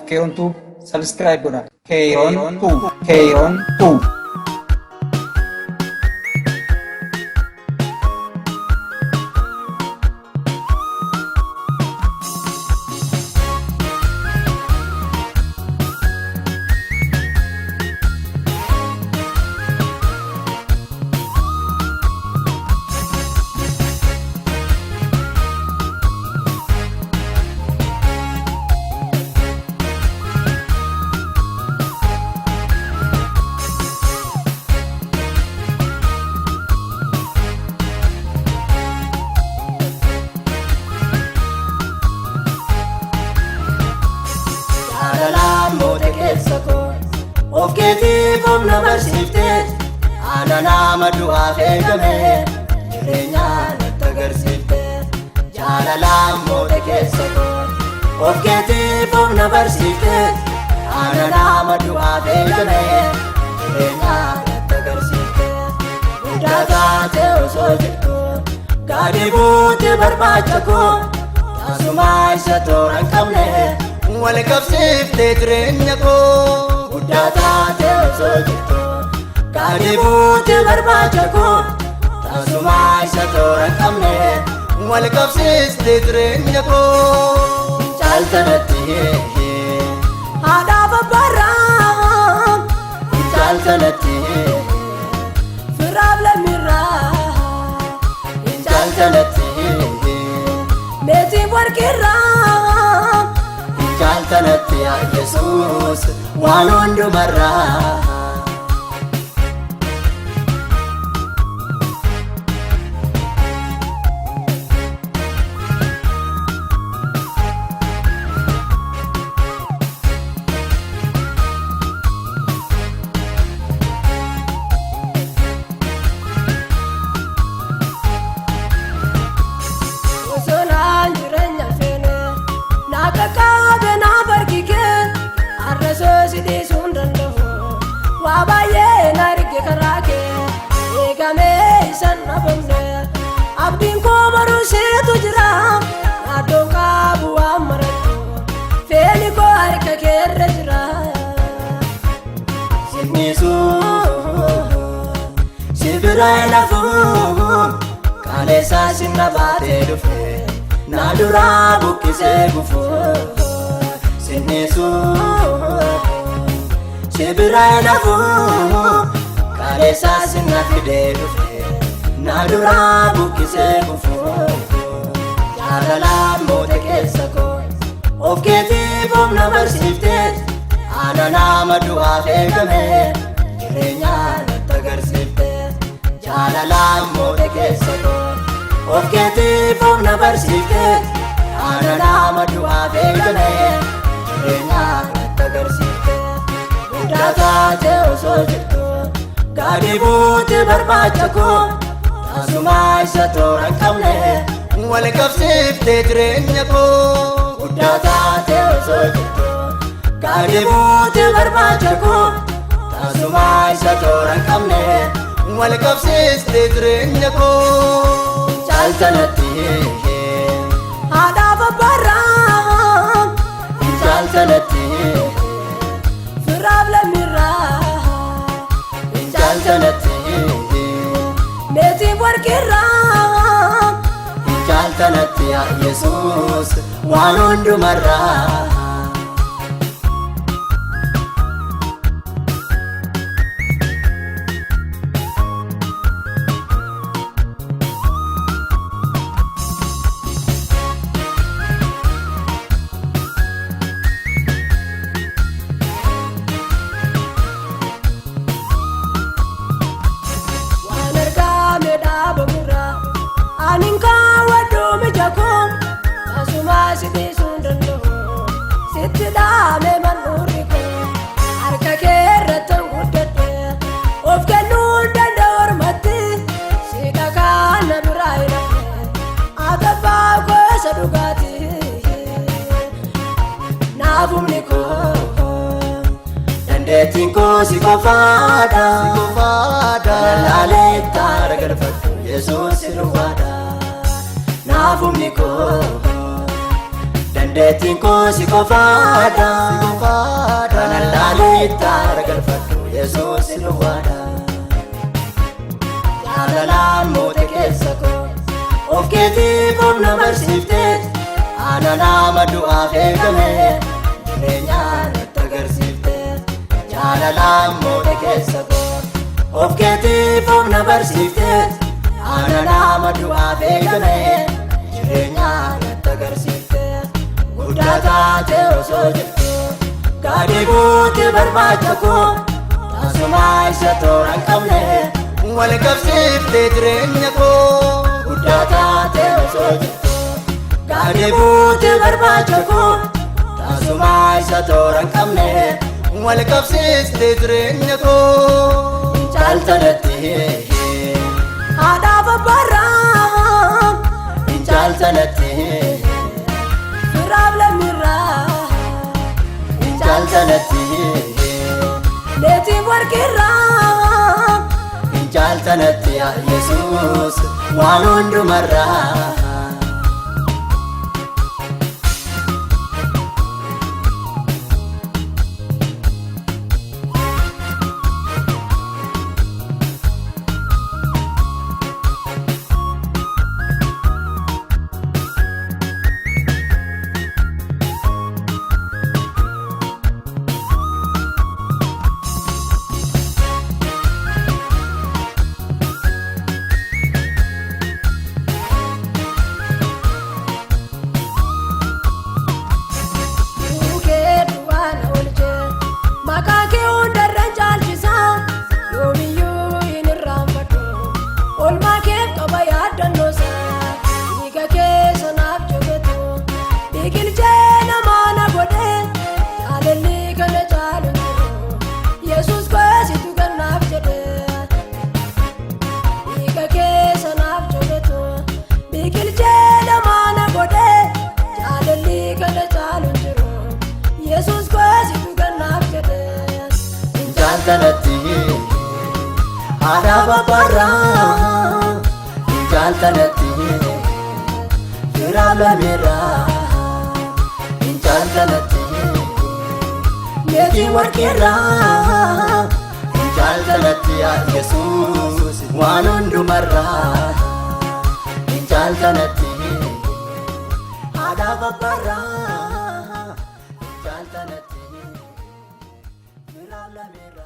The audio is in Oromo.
Keeron Tube subscribe ko na. Keeron Tube. Keeron Tube. Of keetii humna barsiiftee ana nama du'aaf eegame jireenyaan itti agarsiiftee jaalalaan moote keessa koo. Of keetii humna barsiiftee ana nama du'aaf eegame jireenyaan itti agarsiiftee guddaa taatee osoo jirtu gaadii buutee barbaacha koo taasumaa isa toora hin qabne wal qabsiiftee jireenya koo. Guddaa taatee osoo jirtu gaadii buutee barbaacha koo taasumaa isa toora hin qabne wal qabsiiftee jireenya koo. Caaltanatti haadhaaf abbaarraa caaltanatti firaaf lammiirraa caaltanatti meetiif warqirraa caaltanatti yaa Yesuus waan hundumarraa. Wabayee narige karaake eegamee isan nafamne abdiin koo baruuseetu jira yaaddoon qabu waan marattu feeni koo harka keerra jira. Sinniisuu si biraa lafuu kaaleessaa sinna baatee dhufe na duraa buqqisee gufuu. Sinniisuu si biraa lafuu kaaleessaa sinna fidee dhufe na duraa buqqisee gufuu. Jaalalaan moote keessa koo of keetiif humna barsiiftee ana nama du'aaf eegame jireenyaan itti agarsiiftee. Jaalalaan moote keessa koo of keetiif humna barsiiftee ana nama du'aaf eegame jireenyaan itti agarsiiftee. Guddaa taatee osoo jirtu gaadii buutee barbaacha koo taasumaa isa toora hin qabne wal qabsiiftee jireenya koo. Guddaa taatee osoo jirtu gaadii buutee barbaacha koo taasumaa isa toora hin qabne wal qabsiiftee jireenya koo. Caaltanatti haadhaaf abbaarraa caaltanatti firaaf lammiirraa caaltanatti meetiif warqirraa caaltanatti yaa Yesuus waan hundumarraa. Sitti dhaame mannuurri koo harka keerrattan guddadhe of kennuu danda'u ormatti si dhagaan na biraa hidhamne agabbaa koo isa dhugaati. Naafumni koo dandeettiin koo si qofaadha laalee taara galfadhu Yesuus si dhugaadha. Naafumni koo dandeettiin koo si qofaadha ittaara galfadhu Yesuus duwwaadha. Jaalalaan moote keessa koo of keetiif humna barsiifteet ana nama du'aaf eegame jireenyaan natti agarsiifteet. Jaalalaan moote keessa koo of keetiif humna barsiifteet ana nama du'aaf eegame jireenyaan natti agarsiifteet. Guddaa taate osoo jirtu gaadii buute barbaacha koo taasumaa isa toora hin qabne wal qabsiiftee jireenya koo. Guddaa taate osoo jirtu gaadii buute barbaacha koo taasumaa isa toora hin qabne wal qabsiiftee jireenya koo. Caaltanatti haadhaaf abbaarraa caaltanatti firaaf lammiirraa caaltanatti leetiif warqirraa caaltanatti Yesuus waan hundumarraa. Caaltanatti haadhaaf abbaarraa caaltanatti firaaf lammiirraa caaltanatti leetiif warqirraa caaltanatti Yesuus waan hundumarraa. Caaltanatti haadhaaf abbaarraa caaltanatti firaaf lammiirraa.